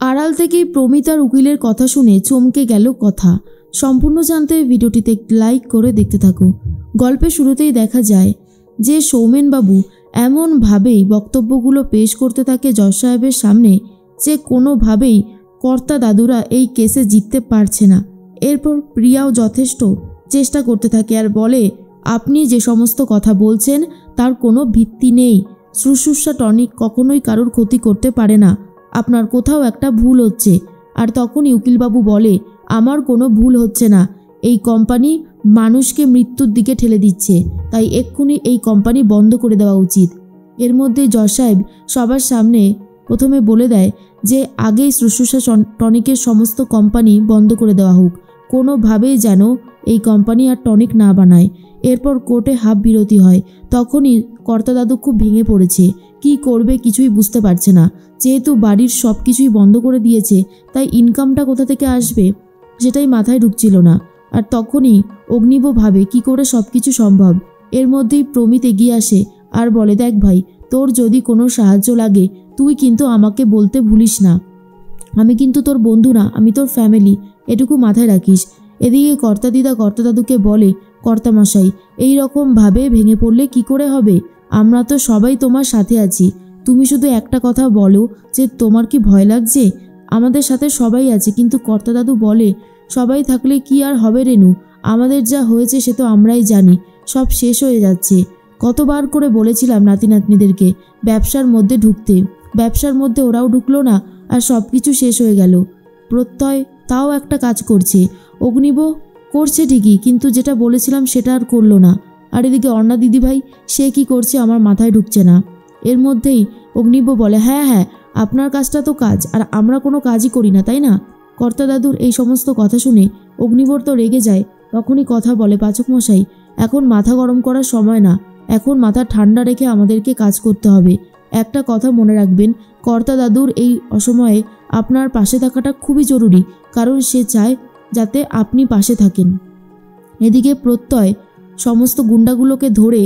আড়াল থেকেই প্রমিত আর উকিলের কথা শুনে চমকে গেল কথা। সম্পূর্ণ জানতে ভিডিওটিতে লাইক করে দেখতে থাকো। গল্পের শুরুতেই দেখা যায় যে সৌমেনবাবু এমনভাবেই বক্তব্যগুলো পেশ করতে থাকে জজ সাহেবের সামনে যে কোনোভাবেই কর্তা দাদুরা এই কেসে জিততে পারছে না। এরপর প্রিয়াও যথেষ্ট চেষ্টা করতে থাকে আর বলে, আপনি যে সমস্ত কথা বলছেন তার কোনো ভিত্তি নেই। শুশ্রূষা টনিক কখনোই কারোর ক্ষতি করতে পারে না, আপনার কোথাও একটা ভুল হচ্ছে। আর তখনই উকিলবাবু বলে, আমার কোনো ভুল হচ্ছে না, এই কোম্পানি মানুষকে মৃত্যুর দিকে ঠেলে দিচ্ছে, তাই এক্ষুনি এই কোম্পানি বন্ধ করে দেওয়া উচিত। এর মধ্যে জজ সাহেব সবার সামনে প্রথমে বলে দেয় যে আগেই শুশ্রূষা টনিকের সমস্ত কোম্পানি বন্ধ করে দেওয়া হোক, কোনোভাবেই যেন এই কোম্পানি আর টনিক না বানায়। এরপর কোর্টে হাফ বিরতি হয়। তখনই কর্তা দাদু খুব ভেঙে পড়েছে, কি করবে কিছুই বুঝতে পারছে না। যেহেতু বাড়ির সব কিছুই বন্ধ করে দিয়েছে, তাই ইনকামটা কোথা থেকে আসবে সেটাই মাথায় ঢুকছিল না। আর তখনই অগ্নিব ভাবে কি করে সব কিছু সম্ভব। এর মধ্যেই প্রমিত এগিয়ে আসে আর বলে, দেখ ভাই, তোর যদি কোনো সাহায্য লাগে তুই কিন্তু আমাকে বলতে ভুলিস না, আমি কিন্তু তোর বন্ধু না, আমি তোর ফ্যামিলি, এটুকু মাথায় রাখিস। এদিকে কর্তা দিদা কর্তা দাদুকে বলে, কর্তামশাই এই রকমভাবে ভেঙে পড়লে কি করে হবে, আমরা তো সবাই তোমার সাথে আছি, তুমি শুধু একটা কথা বলো যে তোমার কি ভয় লাগছে, আমাদের সাথে সবাই আছে। কিন্তু কর্তা দাদু বলে, সবাই থাকলে কি আর হবে রেনু, আমাদের যা হয়েছে সে তো আমরাই জানি, সব শেষ হয়ে যাচ্ছে। কতবার করে বলেছিলাম নাতি নাতনিদেরকে ব্যবসার মধ্যে ঢুকতে, ব্যবসার মধ্যে ওরাও ঢুকলো না, আর সব কিছু শেষ হয়ে গেল। প্রত্যয় তাও একটা কাজ করছে, অগ্নিব করছে ঠিকই, কিন্তু যেটা বলেছিলাম সেটা আর করলো না। আর এদিকে অর্ণা দিদিভাই, সে কি করছে আমার মাথায় ঢুকছে না। এর মধ্যেই অগ্নিব বলে, হ্যাঁ হ্যাঁ, আপনার কাজটা তো কাজ, আর আমরা কোনো কাজই করি না, তাই না? কর্তা দাদুর এই সমস্ত কথা শুনে অগ্নিবর তো রেগে যায়। তখনই কথা বলে, পাচক মশাই, এখন মাথা গরম করার সময় না, এখন মাথা ঠান্ডা রেখে আমাদেরকে কাজ করতে হবে। একটা কথা মনে রাখবেন, কর্তা দাদুর এই অসময়ে আপনার পাশে থাকাটা খুবই জরুরি, কারণ সে চায় যাতে আপনি পাশে থাকেন। এদিকে প্রত্যয় সমস্ত গুন্ডাগুলোকে ধরে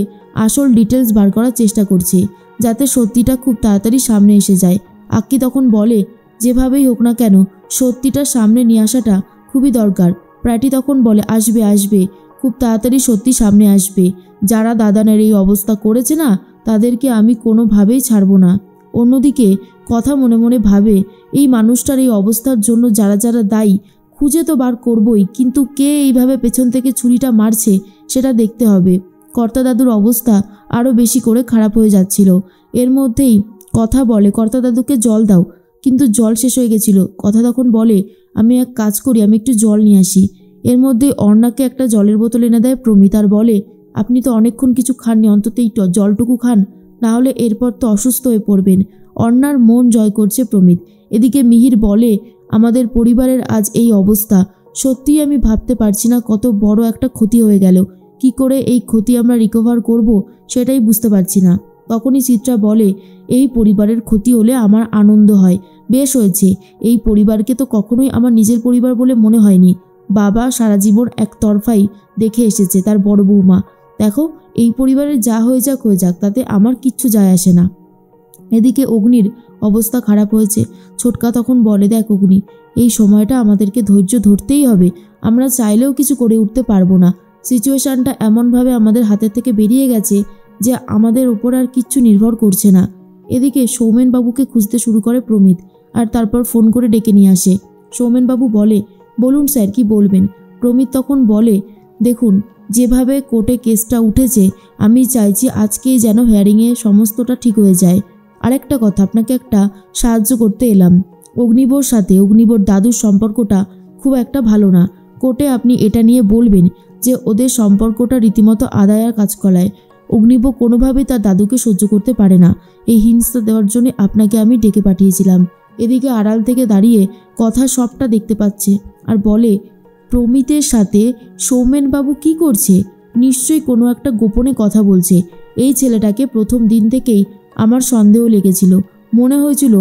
আসল ডিটেলস বার করার চেষ্টা করছে, যাতে সত্যিটা খুব তাড়াতাড়ি সামনে এসে যায়। আক্কি তখন বলে, যেভাবেই হোক না কেন সত্যিটা সামনে নিয়ে আসাটা খুবই দরকার। প্রাটি তখন বলে, আসবে আসবে, খুব তাড়াতাড়ি সত্যি সামনে আসবে। যারা দাদানের এই অবস্থা করেছে না, তাদেরকে আমি কোনোভাবেই ছাড়বো না। অন্যদিকে কথা মনে মনে ভাবে, এই মানুষটার এই অবস্থার জন্য যারা যারা দায়ী খুঁজে তো বার করবই, কিন্তু কে এইভাবে পেছন থেকে ছুরিটা মারছে সেটা দেখতে হবে। কর্তা দাদুর অবস্থা আরও বেশি করে খারাপ হয়ে যাচ্ছিল। এর মধ্যেই কথা বলে, কর্তা দাদুকে জল দাও, কিন্তু জল শেষ হয়ে গেছিল। কথা তখন বলে, আমি এক কাজ করি, আমি একটু জল নিয়ে আসি। এর মধ্যে অর্ণাকে একটা জলের বোতল এনে দেয় প্রমিত, আর বলে, আপনি তো অনেকক্ষণ কিছু খাননি, অন্তত এই জলটুকু খান, না হলে এরপর তো অসুস্থ হয়ে পড়বেন। অর্ণার মন জয় করছে প্রমিত। এদিকে মিহির বলে, আমাদের পরিবারের আজ এই অবস্থা, সত্যিই আমি ভাবতে পারছি না কত বড় একটা ক্ষতি হয়ে গেল, কি করে এই ক্ষতি আমরা রিকভার করব সেটাই বুঝতে পারছি না। তখনই চিত্রা বলে, এই পরিবারের ক্ষতি হলে আমার আনন্দ হয়, বেশ হয়েছে। এই পরিবারকে তো কখনোই আমার নিজের পরিবার বলে মনে হয়নি। বাবা সারা জীবন একতরফাই দেখে এসেছে তার বড় বৌমা, দেখো এই পরিবারের যা হয়ে যাক হয়ে যাক, তাতে আমার কিচ্ছু যায় আসে না। এদিকে অগ্নির অবস্থা খারাপ হয়েছে। ছোটকা তখন বলে, দেখ অগ্নি, এই সময়টা আমাদেরকে ধৈর্য ধরতেই হবে, আমরা চাইলেও কিছু করে উঠতে পারবো না। সিচুয়েশানটা এমনভাবে আমাদের হাতের থেকে বেরিয়ে গেছে যে আমাদের ওপর আর কিচ্ছু নির্ভর করছে না। এদিকে সৌমেনবাবুকে খুঁজতে শুরু করে প্রমিত, আর তারপর ফোন করে ডেকে নিয়ে আসে। সৌমেনবাবু বলে, বলুন স্যার, কি বলবেন? প্রমিত তখন বলে, দেখুন, যেভাবে কোর্টে কেসটা উঠেছে, আমি চাইছি আজকেই যেন হিয়ারিংয়ে সমস্তটা ঠিক হয়ে যায়। আরেকটা কথা, আপনাকে একটা সাহায্য করতে এলাম। অগ্নিবর সাথে অগ্নিবর দাদুর সম্পর্কটা খুব একটা ভালো না। কোর্টে আপনি এটা নিয়ে বলবেন যে ওদের সম্পর্কটা রীতিমতো আদায়ার কাজ করায়। অগ্নিব কোনোভাবেই তার দাদুকে সহ্য করতে পারে না। এই হিংসা দেওয়ার জন্য আপনাকে আমি ডেকে পাঠিয়েছিলাম। এদিকে আড়াল থেকে দাঁড়িয়ে কথা সবটা দেখতে পাচ্ছে আর বলে, প্রমিতের সাথে সৌমেনবাবু কি করছে? নিশ্চয়ই কোনো একটা গোপনে কথা বলছে। এই ছেলেটাকে প্রথম দিন থেকেই আমার সন্দেহ লেগেছিল, মনে হয়েছিল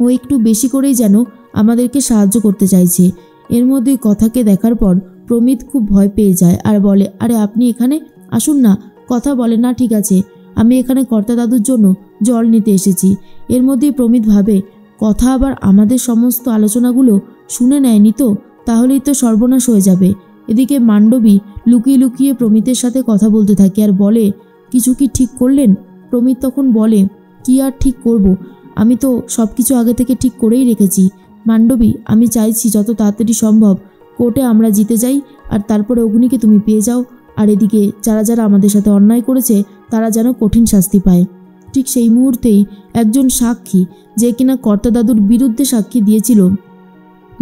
ও একটু বেশি করেই যেন আমাদেরকে সাহায্য করতে চাইছে। এর মধ্যে কথাকে দেখার পর প্রমিত খুব ভয় পেয়ে যায় আর বলে, আরে আপনি এখানে আসুন না। কথা বলে, না ঠিক আছে, আমি এখানে কর্তা দাদুর জন্য জল নিতে এসেছি। এর মধ্যেই প্রমিত ভাবে, কথা আবার আমাদের সমস্ত আলোচনাগুলো শুনে নেয়নি তো? তাহলেই তো সর্বনাশ হয়ে যাবে। এদিকে মান্ডবী লুকিয়ে লুকিয়ে প্রমিতের সাথে কথা বলতে থাকে আর বলে, কিছু কি ঠিক করলেন? প্রমিত তখন বলে, কি আর ঠিক করব, আমি তো সব কিছু আগে থেকে ঠিক করেই রেখেছি। মান্ডবী, আমি চাইছি যত তাড়াতাড়ি সম্ভব কোর্টে আমরা জিতে যাই, আর তারপরে অগ্নিকে তুমি পেয়ে যাও। আর এদিকে যারা যারা আমাদের সাথে অন্যায় করেছে তারা যেন কঠিন শাস্তি পায়। ঠিক সেই মুহূর্তেই একজন সাক্ষী, যে কিনা কর্তা দাদুর বিরুদ্ধে সাক্ষী দিয়েছিল,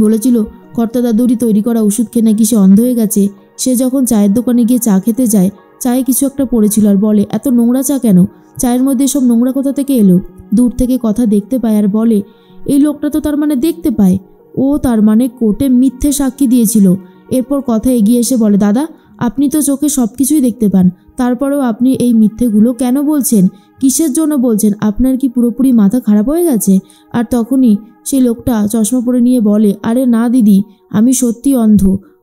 বলেছিল কর্তা দাদুরই তৈরি করা ওষুধ খেয়ে নাকি সে অন্ধ হয়ে গেছে, সে যখন চায়ের দোকানে গিয়ে চা খেতে যায়, চায়ে কিছু একটা পড়েছিল আর বলে, এত নোংরা চা কেন? চায়ের মধ্যে এসব নোংরা কোথা থেকে এলো? দূর থেকে কথা দেখতে পায় আর বলে, এই লোকটা তো তার মানে দেখতে পায়, ও তার মানে কোর্টে মিথ্যে সাক্ষী দিয়েছিল। এরপর কথা এগিয়ে এসে বলে, দাদা, আপনি তো চোখে সব কিছুই দেখতে পান, তারপরেও আপনি এই মিথ্যেগুলো কেন বলছেন? কিসের জন্য বলছেন? আপনার কি পুরোপুরি মাথা খারাপ হয়ে গেছে? আর তখনই সেই লোকটা চশমা পরে নিয়ে বলে, আরে না দিদি, আমি সত্যি অন্ধ,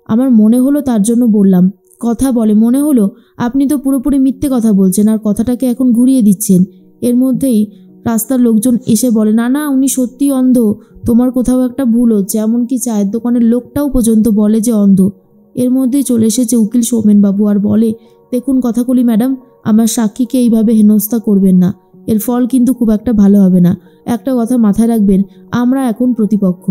আমার মনে হলো তার জন্য বললাম। কথা বলে, মনে হলো? আপনি তো পুরোপুরি মিথ্যে কথা বলছেন আর কথাটাকে এখন ঘুরিয়ে দিচ্ছেন। এর মধ্যেই রাস্তার লোকজন এসে বলে, না না, উনি সত্যি অন্ধ, তোমার কোথাও একটা ভুল হচ্ছে। এমনকি চায়ের দোকানের লোকটাও পর্যন্ত বলে যে অন্ধ। এর মধ্যেই চলে এসেছে উকিল সৌমেনবাবু আর বলে, দেখুন কথাকলি ম্যাডাম, আমার সাক্ষীকে এইভাবে হেনস্থা করবেন না, এর ফল কিন্তু খুব একটা ভালো হবে না। একটা কথা মাথায় রাখবেন, আমরা এখন প্রতিপক্ষ।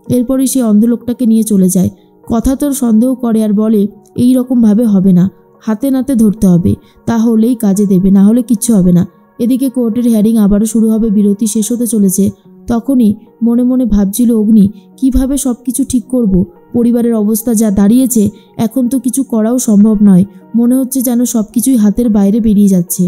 এরপরই সে অন্ধ লোকটাকে নিয়ে চলে যায়। কথা তোর সন্দেহ করে আর বলে, এই রকমভাবে হবে না, হাতে নাতে ধরতে হবে, তাহলেই কাজে দেবে, না হলে কিচ্ছু হবে না। এদিকে কোর্টের হিয়ারিং আবারও শুরু হবে, বিরতি শেষ হতে চলেছে। তখনই মনে মনে ভাবছিল অগ্নি, কিভাবে সব কিছু ঠিক করব। পরিবারের অবস্থা যা দাঁড়িয়েছে, এখন তো কিছু করাও সম্ভব নয়। মনে হচ্ছে যেন সব কিছুই হাতের বাইরে বেরিয়ে যাচ্ছে।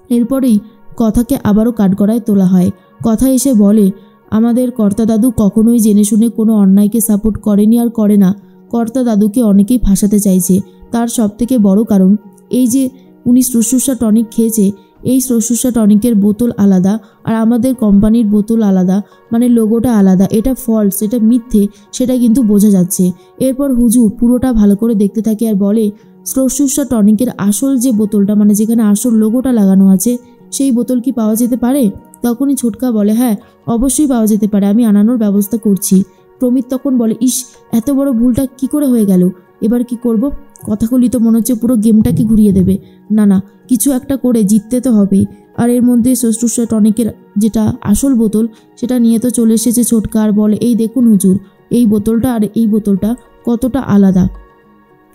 এরপরেই কথাকে আবারও কাঠগড়ায় তোলা হয়। কথা এসে বলে, আমাদের কর্তা দাদু কখনোই জেনে শুনে কোনো অন্যায়কে সাপোর্ট করেনি আর করে না। কর্তা দাদুকে অনেকেই ফাঁসাতে চাইছে, তার সবথেকে বড় কারণ এই যে উনি শ্রুশ্রূষা টনিক খেয়েছে। এই শ্রুশ্রূষা টনিকের বোতল আলাদা আর আমাদের কোম্পানির বোতল আলাদা, মানে লোগোটা আলাদা। এটা ফলস, এটা মিথ্যে, সেটা কিন্তু বোঝা যাচ্ছে। এরপর হুজুর পুরোটা ভালো করে দেখতে থাকে আর বলে, শ্রুশ্রূষা টনিকের আসল যে বোতলটা, মানে যেখানে আসল লোগোটা লাগানো আছে, সেই বোতল কি পাওয়া যেতে পারে? তখনই ছোটকা বলে, হ্যাঁ অবশ্যই পাওয়া যেতে পারে, আমি আনানোর ব্যবস্থা করছি। প্রমিত তখন বলে, ইস, এত বড় ভুলটা কি করে হয়ে গেল, এবার কি করব? কথাগুলি তো মনে হচ্ছে পুরো গেমটাকে ঘুরিয়ে দেবে। না না, কিছু একটা করে জিততে তো হবেই। আর এর মধ্যে শ্রুশ্রূষা টনিকের যেটা আসল বোতল, সেটা নিয়ে তো চলে এসেছে ছোটকা আর বলে, এই দেখুন হুজুর, এই বোতলটা আর এই বোতলটা কতটা আলাদা।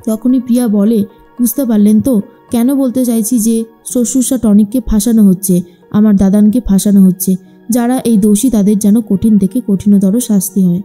তখনই প্রিয়া বলে, বুঝতে পারলেন তো কেন বলতে চাইছি যে শ্রুশ্রূষা টনিককে ফাঁসানো হচ্ছে, আমার দাদানকে ফাঁসানো হচ্ছে। যারা এই দোষী তাদের যেন কঠিন থেকে কঠিনতর শাস্তি হয়।